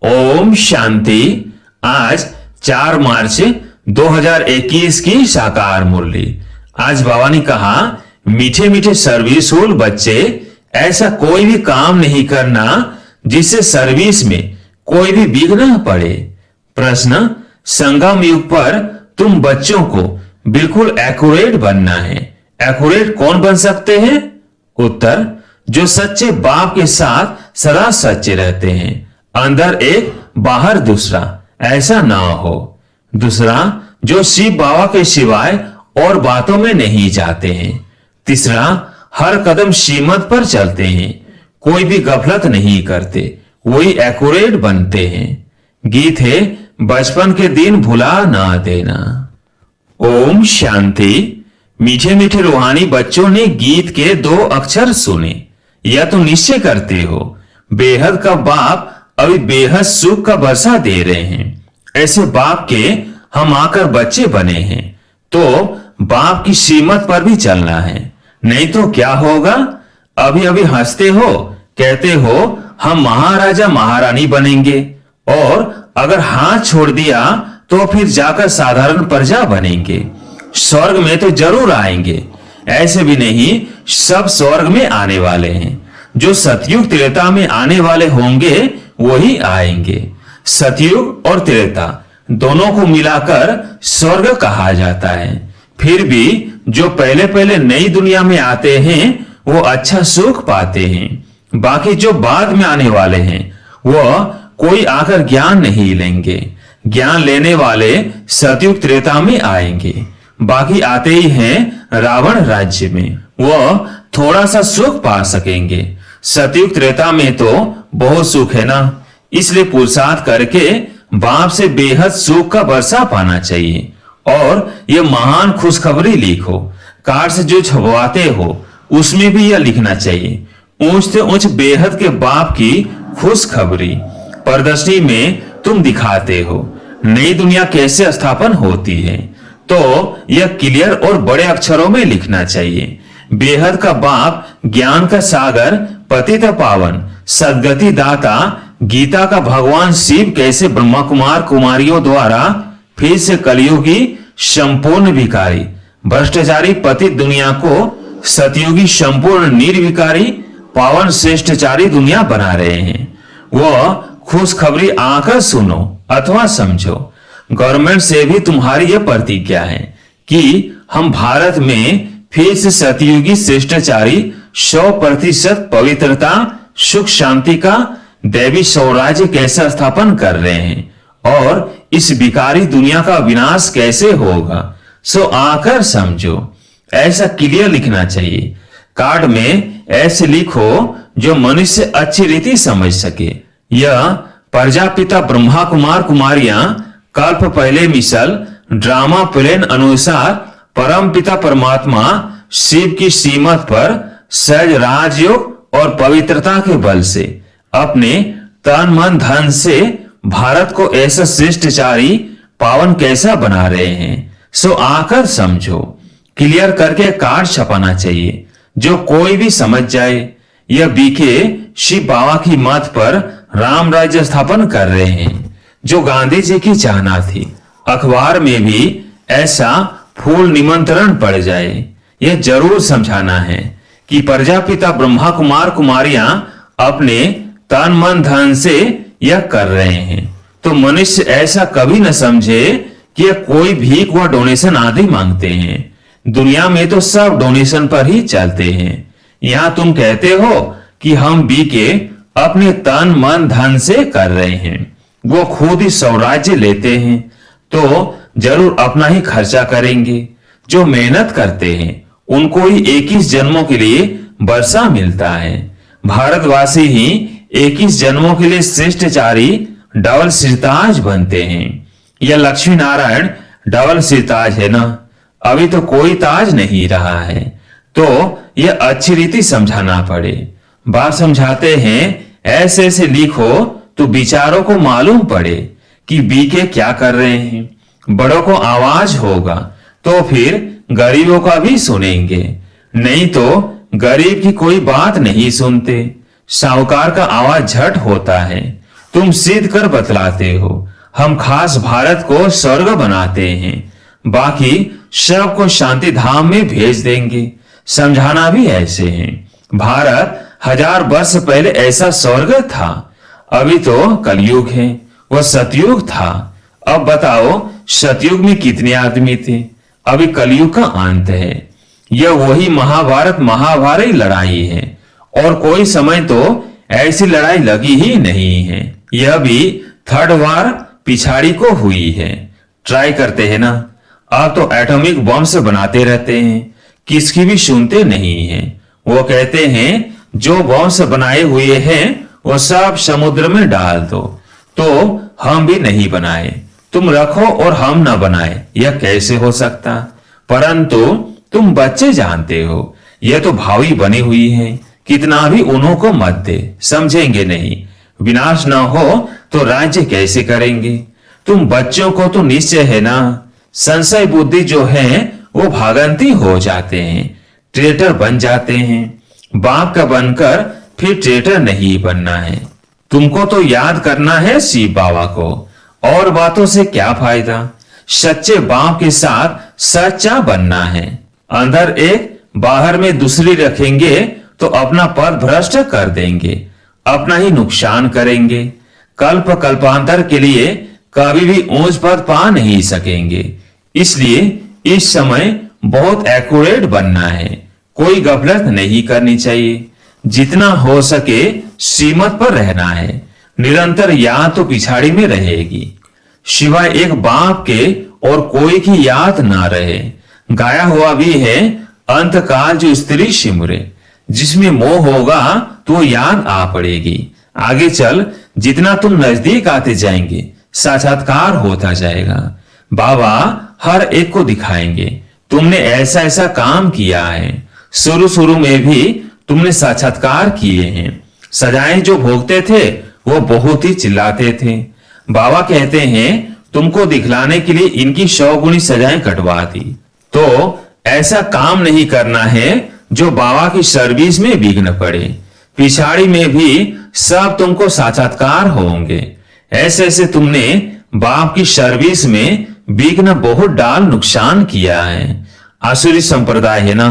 ओम शांति। आज 4 मार्च 2021 की साकार मुरली। आज बाबा ने कहा, मीठे मीठे सर्विसफुल बच्चे, ऐसा कोई भी काम नहीं करना जिससे सर्विस में कोई भी विघ्न पड़े। प्रश्न, संगम युग पर तुम बच्चों को बिल्कुल एक्यूरेट बनना है। एक्यूरेट कौन बन सकते हैं? उत्तर, जो सच्चे बाप के साथ सदा सच्चे रहते हैं, अंदर एक बाहर दूसरा, ऐसा ना हो। दूसरा, जो शिव बाबा के सिवाय और बातों में नहीं जाते हैं। तीसरा, हर कदम श्रीमत पर चलते हैं, कोई भी गफलत नहीं करते, वही एक्यूरेट बनते हैं। गीत है, बचपन के दिन भुला ना देना। ओम शांति। मीठे मीठे रूहानी बच्चों ने गीत के 2 अक्षर सुने। या तो निश्चय करते हो, बेहद का बाप अभी बेहद सुख का बरसा दे रहे हैं। ऐसे बाप के हम आकर बच्चे बने हैं, तो बाप की श्रीमत पर भी चलना है। नहीं तो क्या होगा? अभी अभी हंसते हो, कहते हो हम महाराजा महारानी बनेंगे, और अगर हाथ छोड़ दिया तो फिर जाकर साधारण प्रजा बनेंगे। स्वर्ग में तो जरूर आएंगे, ऐसे भी नहीं, सब स्वर्ग में आने वाले हैं। जो सतयुग त्रेता में आने वाले होंगे वही आएंगे। सतयुग और त्रेता दोनों को मिलाकर स्वर्ग कहा जाता है। फिर भी जो पहले पहले नई दुनिया में आते हैं वो अच्छा सुख पाते हैं। बाकी जो बाद में आने वाले हैं वो कोई आकर ज्ञान नहीं लेंगे। ज्ञान लेने वाले सतयुग त्रेता में आएंगे। बाकी आते ही हैं रावण राज्य में, वो थोड़ा सा सुख पा सकेंगे। सतयुग त्रेता में तो बहुत सुख है ना, इसलिए पुरुषार्थ करके बाप से बेहद सुख का वर्षा पाना चाहिए। और ये महान खुशखबरी लिखो। कार्ड से जो छपवाते हो उसमें भी यह लिखना चाहिए, ऊंच से ऊंच बेहद के बाप की खुशखबरी। प्रदर्शनी में तुम दिखाते हो नई दुनिया कैसे स्थापन होती है, तो यह क्लियर और बड़े अक्षरों में लिखना चाहिए। बेहद का बाप ज्ञान का सागर, पतित पावन, सदगति दाता, गीता का भगवान शिव कैसे ब्रह्मा कुमार कुमारियों द्वारा फिर से कलयुगी संपूर्ण विकारी भ्रष्टाचारी पतित दुनिया को सतयुगी संपूर्ण निर्विकारी पावन श्रेष्ठचारी दुनिया बना रहे हैं। वो खुशखबरी आकर सुनो अथवा समझो। गवर्नमेंट से भी तुम्हारी यह प्रतिज्ञा है कि हम भारत में फिर से सतयुगी श्रेष्ठचारी 100% पवित्रता, सुख शांति का दैवी स्वराज्य कैसे स्थापन कर रहे हैं, और इस विकारी दुनिया का विनाश कैसे होगा, सो आकर समझो। ऐसा क्लियर लिखना चाहिए। कार्ड में ऐसे लिखो जो मनुष्य अच्छी रीति समझ सके। यह प्रजापिता ब्रह्मा कुमार कुमारियां कल्प पहले मिसल ड्रामा प्लेन अनुसार परम पिता परमात्मा शिव की श्रीमत पर सहज राजयोग और पवित्रता के बल से अपने तन मन धन से भारत को ऐसा श्रेष्ठचारी पावन कैसा बना रहे हैं, सो आकर समझो। क्लियर करके कार्ड छपाना चाहिए, जो कोई भी समझ जाए। यह बीके शिव बाबा की मत पर राम राज्य स्थापन कर रहे हैं, जो गांधी जी की चाहना थी। अखबार में भी ऐसा फूल निमंत्रण पड़ जाए। यह जरूर समझाना है कि प्रजापिता ब्रह्मा कुमार कुमारियां अपने तन मन धन से यह कर रहे हैं, तो मनुष्य ऐसा कभी न समझे कि यह कोई भीख व डोनेशन आदि मांगते हैं। दुनिया में तो सब डोनेशन पर ही चलते हैं। यहां तुम कहते हो कि हम बीके अपने तन मन धन से कर रहे हैं, वो खुद ही स्वराज्य लेते हैं, तो जरूर अपना ही खर्चा करेंगे। जो मेहनत करते हैं उनको ही 21 जन्मों के लिए वर्षा मिलता है। भारतवासी ही 21 जन्मों के लिए श्रेष्ठचारी डबल सिरताज बनते हैं। यह लक्ष्मी नारायण डबल सिरताज है ना, अभी तो कोई ताज नहीं रहा है, तो यह अच्छी रीति समझाना पड़े। बात समझाते हैं ऐसे ऐसे लिखो तो विचारों को मालूम पड़े कि बीके क्या कर रहे हैं। बड़ों को आवाज होगा तो फिर गरीबों का भी सुनेंगे, नहीं तो गरीब की कोई बात नहीं सुनते। साहूकार का आवाज झट होता है तुम सिद्ध कर बतलाते हो। हम खास भारत को स्वर्ग बनाते हैं, बाकी सबको शांति धाम में भेज देंगे। समझाना भी ऐसे है। भारत 1000 वर्ष पहले ऐसा स्वर्ग था। अभी तो कलयुग है, वह सतयुग था। अब बताओ सतयुग में कितने आदमी थे? अभी कलयुग का अंत है। यह वही महाभारत लड़ाई है, और कोई समय तो ऐसी लड़ाई लगी ही नहीं है। यह भी 3rd वार पिछाड़ी को हुई है। ट्राई करते हैं ना। अब तो एटॉमिक बम से बनाते रहते हैं, किसकी भी सुनते नहीं है। वो कहते हैं जो बम से बनाए हुए हैं वो सब समुद्र में डाल दो, तो हम भी नहीं बनाए, तुम रखो और हम ना बनाए, यह कैसे हो सकता? परंतु तुम बच्चे जानते हो, यह तो भावी बनी हुई है। कितना भी उन्हों को मत दे, समझेंगे नहीं। विनाश ना हो तो राज्य कैसे करेंगे? तुम बच्चों को तो निश्चय है ना, संशय बुद्धि जो है वो भागंती हो जाते हैं, ट्रेटर बन जाते हैं। बाप का बनकर फिर ट्रेटर नहीं बनना है। तुमको तो याद करना है शिव बाबा को, और बातों से क्या फायदा? सच्चे बाप के साथ सच्चा बनना है। अंदर एक बाहर में दूसरी रखेंगे तो अपना पद भ्रष्ट कर देंगे, अपना ही नुकसान करेंगे। कल्प कल्पांतर के लिए कभी भी ऊंच पद पा नहीं सकेंगे। इसलिए इस समय बहुत एक्यूरेट बनना है, कोई गफलत नहीं करनी चाहिए। जितना हो सके सीमत पर रहना है। निरंतर याद तो पिछाड़ी में रहेगी, सिवाय एक बाप के और कोई की याद ना रहे। गाया हुआ भी है अंतकाल जो स्त्री सिमरे, जिसमें मोह होगा तो याद आ पड़ेगी। आगे चल जितना तुम नजदीक आते जाएंगे साक्षात्कार होता जाएगा। बाबा हर एक को दिखाएंगे तुमने ऐसा ऐसा काम किया है। शुरू शुरू में भी तुमने साक्षात्कार किए हैं। सजाएं जो भोगते थे वो बहुत ही चिल्लाते थे। बाबा कहते हैं तुमको दिखलाने के लिए इनकी 100 गुनी सजाएं कटवा दी। तो ऐसा काम नहीं करना है जो बाबा की सर्विस में विघ्न पड़े। पिछाड़ी में भी सब तुमको साक्षात्कार होंगे। ऐसे ऐसे तुमने बाप की सर्विस में विघ्न बहुत डाल नुकसान किया है। आसुरी संप्रदाय है ना,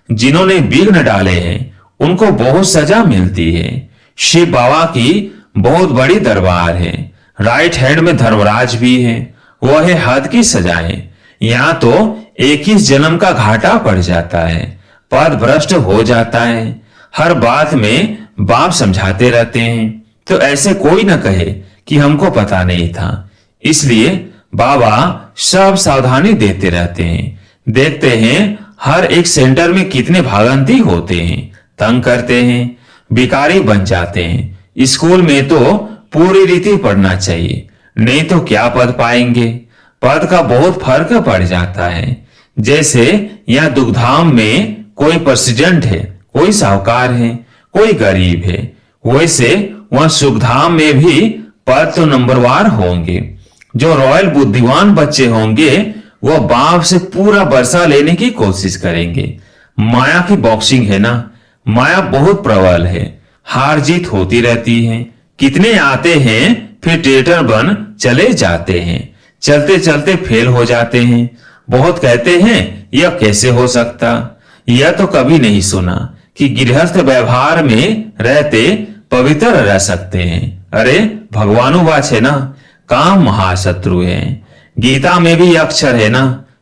जिन्होंने विघ्न डाले हैं उनको बहुत सजा मिलती है। शिव बाबा की बहुत बड़ी दरबार है। राइट हैंड में धर्मराज भी है, वह है हद की सजाएं। यहाँ तो 21 जन्म का घाटा पड़ जाता है, पद भ्रष्ट हो जाता है। हर बात में बाप समझाते रहते हैं, तो ऐसे कोई न कहे कि हमको पता नहीं था। इसलिए बाबा सब सावधानी देते रहते हैं। देखते हैं हर एक सेंटर में कितने भागंती होते हैं, तंग करते हैं, भिखारी बन जाते हैं। स्कूल में तो पूरी रीति पढ़ना चाहिए, नहीं तो क्या पद पाएंगे। पद का बहुत फर्क पड़ जाता है। जैसे यहाँ दुखधाम में कोई प्रेसिडेंट है, कोई साहूकार है, कोई गरीब है, वैसे वहां सुखधाम में भी पद तो नंबरवार होंगे। जो रॉयल बुद्धिमान बच्चे होंगे वो बाप से पूरा बरसा लेने की कोशिश करेंगे। माया की बॉक्सिंग है ना, माया बहुत प्रबल है, हार जीत होती रहती है। कितने आते हैं फिर ट्रेटर बन चले जाते हैं, चलते चलते फेल हो जाते हैं। बहुत कहते हैं यह कैसे हो सकता। यह तो कभी नहीं सुना कि गृहस्थ व्यवहार में रहते पवित्र रह सकते हैं। अरे भगवानुवाच है ना, काम महाशत्रु है। गीता में भी अक्षर है ना,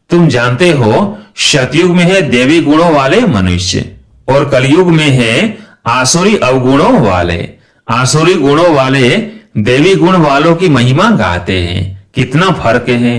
तुम जानते हो। सतयुग में है देवी गुणों वाले मनुष्य और कलयुग में है आसुरी अवगुणों वाले। आसुरी गुणों वाले देवी गुण वालों की महिमा गाते हैं। कितना फर्क है।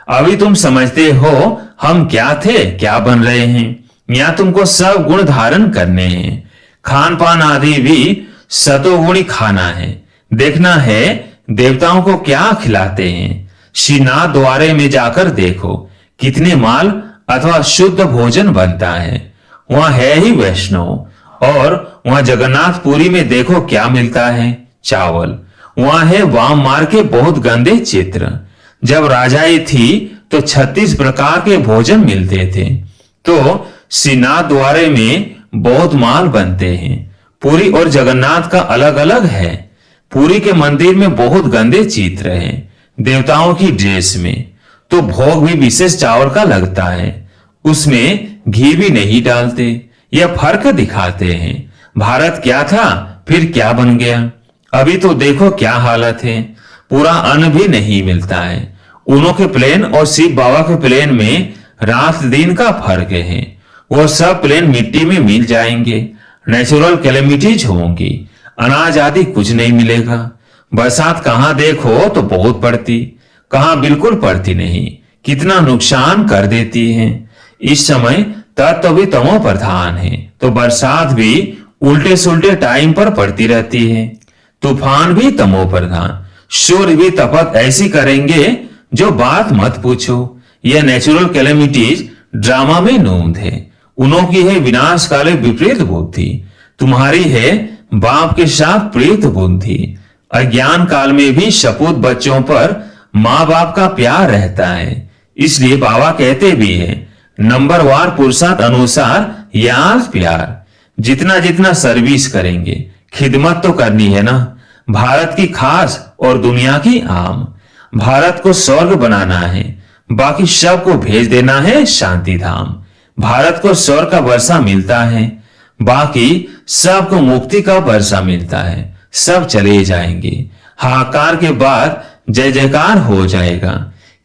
अभी तुम समझते हो हम क्या थे क्या बन रहे हैं। यहाँ तुमको सब गुण धारण करने हैं। खान पान आदि भी सतोगुणी खाना है। देखना है देवताओं को क्या खिलाते हैं। श्रीनाथ द्वारे में जाकर देखो कितने माल अथवा शुद्ध भोजन बनता है। वहां है ही वैष्णव। और वहां जगन्नाथपुरी में देखो क्या मिलता है, चावल। वहां है वाम मार के बहुत गंदे चित्र। जब राजाई थी तो 36 प्रकार के भोजन मिलते थे। तो श्रीनाथ द्वारे में बहुत माल बनते हैं। पुरी और जगन्नाथ का अलग अलग है। पुरी के मंदिर में बहुत गंदे चित्र हैं, देवताओं की ड्रेस में। तो भोग भी विशेष चावल का लगता है, उसमें घी भी नहीं डालते। यह फर्क दिखाते हैं। भारत क्या था फिर क्या बन गया। अभी तो देखो क्या हालत है, पूरा अन्न भी नहीं मिलता है। उनों के प्लेन और शिव बाबा के प्लेन में रात दिन का फर्क है। वो सब प्लेन मिट्टी में मिल जाएंगे, नेचुरल कैलेमिटीज होंगी, अनाज आदि कुछ नहीं मिलेगा। बरसात कहां देखो तो बहुत पड़ती, कहां बिल्कुल पड़ती नहीं, कितना नुकसान कर देती है। इस समय तत्व भी तमो प्रधान है, तो बरसात भी उल्टे सुल्टे टाइम पर पड़ती रहती है। तूफान भी तमो प्रधान, सूर्य भी तपत ऐसी करेंगे जो बात मत पूछो। यह नेचुरल कैलेमिटीज ड्रामा में नूंद है। उनों की है विनाश काले विपरीत बुद्धि, तुम्हारी है बाप के साथ प्रीत बुद्धि। अज्ञान काल में भी सपूत बच्चों पर माँ बाप का प्यार रहता है। इसलिए बाबा कहते भी है, नंबरवार पुरुषार्थ अनुसार याद प्यार। जितना जितना सर्विस करेंगे, खिदमत तो करनी है ना। भारत की खास और दुनिया की आम। भारत को स्वर्ग बनाना है, बाकी सबको भेज देना है शांति धाम। भारत को स्वर्ग का वर्षा मिलता है, बाकी सबको मुक्ति का वर्षा मिलता है। सब चले जाएंगे, हाहाकार के बाद जय जयकार हो जाएगा।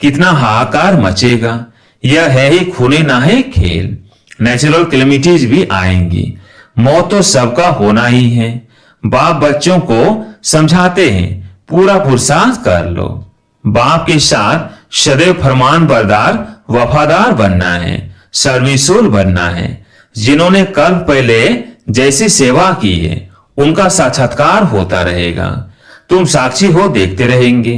कितना हाहाकार मचेगा, यह है ही खूने ना है खेल। नेचुरल कैलेमिटीज भी आएंगी, मौत तो सबका होना ही है। बाप बच्चों को समझाते हैं, पूरा पुरुषार्थ कर लो। बाप के साथ सदैव फरमान बरदार वफादार बनना है, सर्विसफुल बनना है। जिन्होंने कल पहले जैसी सेवा की है उनका साक्षात्कार होता रहेगा। तुम साक्षी हो, देखते रहेंगे।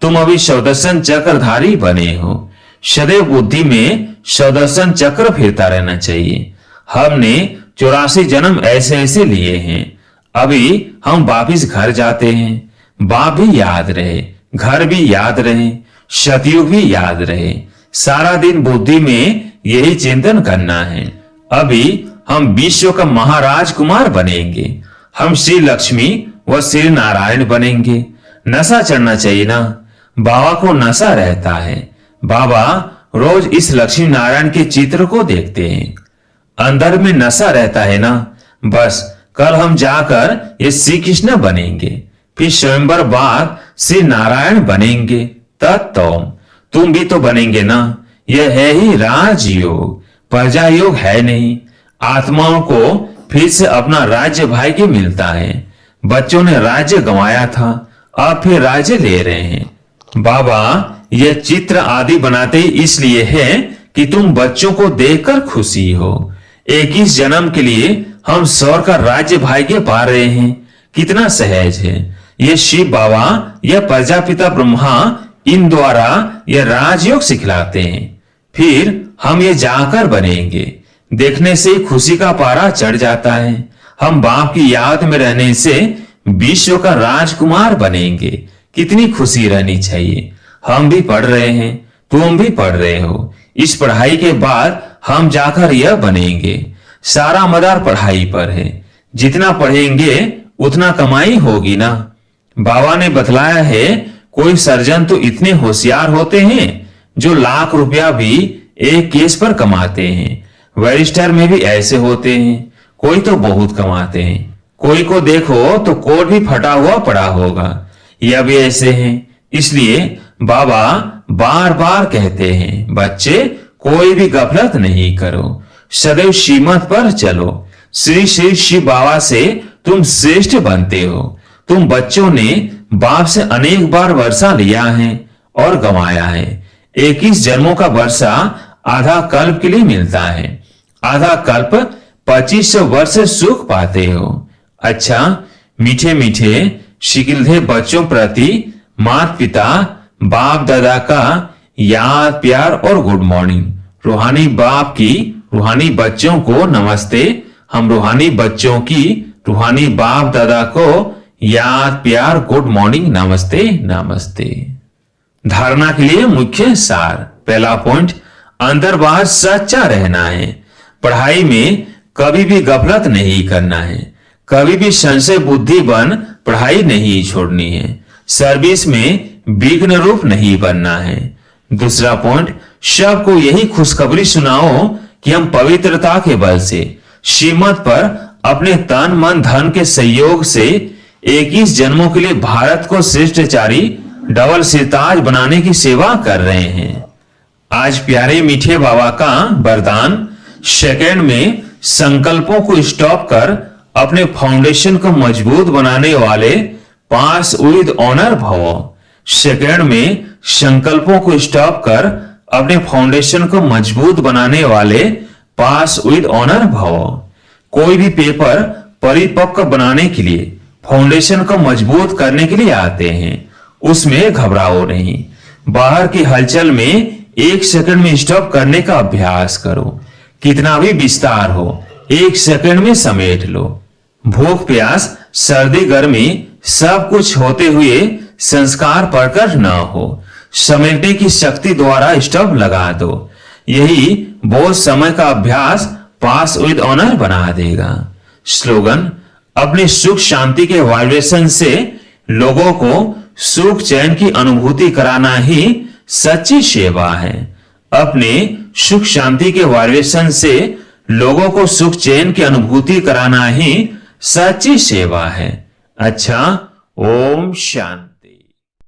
तुम अभी सौदर्शन चक्रधारी बने हो, सदैव बुद्धि में सौदर्शन चक्र फिरता रहना चाहिए। हमने 84 जन्म ऐसे ऐसे लिए हैं, अभी हम वापिस घर जाते हैं। बाप भी याद रहे, घर भी याद रहे, सतयुग भी याद रहे। सारा दिन बुद्धि में यही चिंतन करना है। अभी हम विश्व का महाराजकुमार बनेंगे, हम श्री लक्ष्मी व श्री नारायण बनेंगे। नशा चढ़ना चाहिए ना, बाबा को नशा रहता है। बाबा रोज इस लक्ष्मी नारायण के चित्र को देखते हैं, अंदर में नशा रहता है ना। बस कल हम जाकर ये श्री कृष्ण बनेंगे, फिर स्वयंवर बाद श्री नारायण बनेंगे। तब तुम भी तो बनेंगे ना। यह है ही राजयोग, प्रजा योग है नहीं। आत्माओं को फिर से अपना राज्य भाई के मिलता है। बच्चों ने राज्य गंवाया था, अब फिर राज्य ले रहे हैं। बाबा यह चित्र आदि बनाते ही इसलिए है कि तुम बच्चों को देखकर खुशी हो। 21 जन्म के लिए हम स्वर्ग का राज्य भाग्य पा रहे हैं, कितना सहज है। यह शिव बाबा, यह प्रजापिता ब्रह्मा, इन द्वारा यह राजयोग सिखलाते हैं। फिर हम ये जाकर बनेंगे। देखने से खुशी का पारा चढ़ जाता है। हम बाप की याद में रहने से विश्व का राजकुमार बनेंगे। कितनी खुशी रहनी चाहिए। हम भी पढ़ रहे हैं, तुम भी पढ़ रहे हो। इस पढ़ाई के बाद हम जाकर यह बनेंगे। सारा मदार पढ़ाई पर है, जितना पढ़ेंगे उतना कमाई होगी ना। बाबा ने बतलाया है, कोई सर्जन तो इतने होशियार होते हैं जो लाख रुपया भी एक केस पर कमाते हैं। बैरिस्टर में भी ऐसे होते हैं, कोई तो बहुत कमाते हैं। कोई को देखो तो कोट भी फटा हुआ पड़ा होगा। यह भी ऐसे हैं। इसलिए बाबा बार बार कहते हैं, बच्चे कोई भी गफलत नहीं करो, सदैव श्रीमत पर चलो। श्री श्री शिव बाबा से तुम श्रेष्ठ बनते हो। तुम बच्चों ने बाप से अनेक बार वर्षा लिया है और गंवाया है। 21 जन्मों का वर्षा आधा कल्प के लिए मिलता है। आधा कल्प 2500 वर्ष सुख पाते हो। अच्छा, मीठे मीठे शिकिलधे बच्चों प्रति माता पिता बाप दादा का याद प्यार और गुड मॉर्निंग। रूहानी बाप की रूहानी बच्चों को नमस्ते। हम रूहानी बच्चों की रूहानी बाप दादा को याद प्यार गुड मॉर्निंग नमस्ते नमस्ते। धारणा के लिए मुख्य सार। पहला पॉइंट, अंदर बाहर सच्चा रहना है। पढ़ाई में कभी भी गफलत नहीं करना है। कभी भी संशय बुद्धि बन पढ़ाई नहीं छोड़नी है, सर्विस में विघ्न रूप नहीं बनना है। दूसरा पॉइंट, सबको यही खुशखबरी सुनाओ कि हम पवित्रता के बल से श्रीमत पर अपने तन मन धन के सहयोग से 21 जन्मों के लिए भारत को श्रेष्ठाचारी डबल सिरताज बनाने की सेवा कर रहे हैं। आज प्यारे मीठे बाबा का वरदान, सेकंड में संकल्पों को स्टॉप कर अपने फाउंडेशन को मजबूत बनाने वाले पास विद ऑनर भव। सेकंड में संकल्पों को स्टॉप कर अपने फाउंडेशन को मजबूत बनाने वाले पास विद ऑनर भव। कोई भी पेपर परिपक्व बनाने के लिए, फाउंडेशन को मजबूत करने के लिए आते हैं, उसमें घबराओ नहीं। बाहर की हलचल में 1 सेकंड में स्टॉप करने का अभ्यास करो। कितना भी विस्तार हो 1 सेकंड में समेट लो। भूख प्यास सर्दी गर्मी सब कुछ होते हुए संस्कार पढ़कर न हो, समेटने की शक्ति द्वारा स्टॉप लगा दो। यही बहुत समय का अभ्यास पास विद ऑनर बना देगा। स्लोगन, अपनी सुख शांति के वाइब्रेशन से लोगों को सुख चैन की अनुभूति कराना ही सच्ची सेवा है। अपने सुख शांति के वाइब्रेशन से लोगों को सुख चैन की अनुभूति कराना ही सच्ची सेवा है। अच्छा, ओम शांति।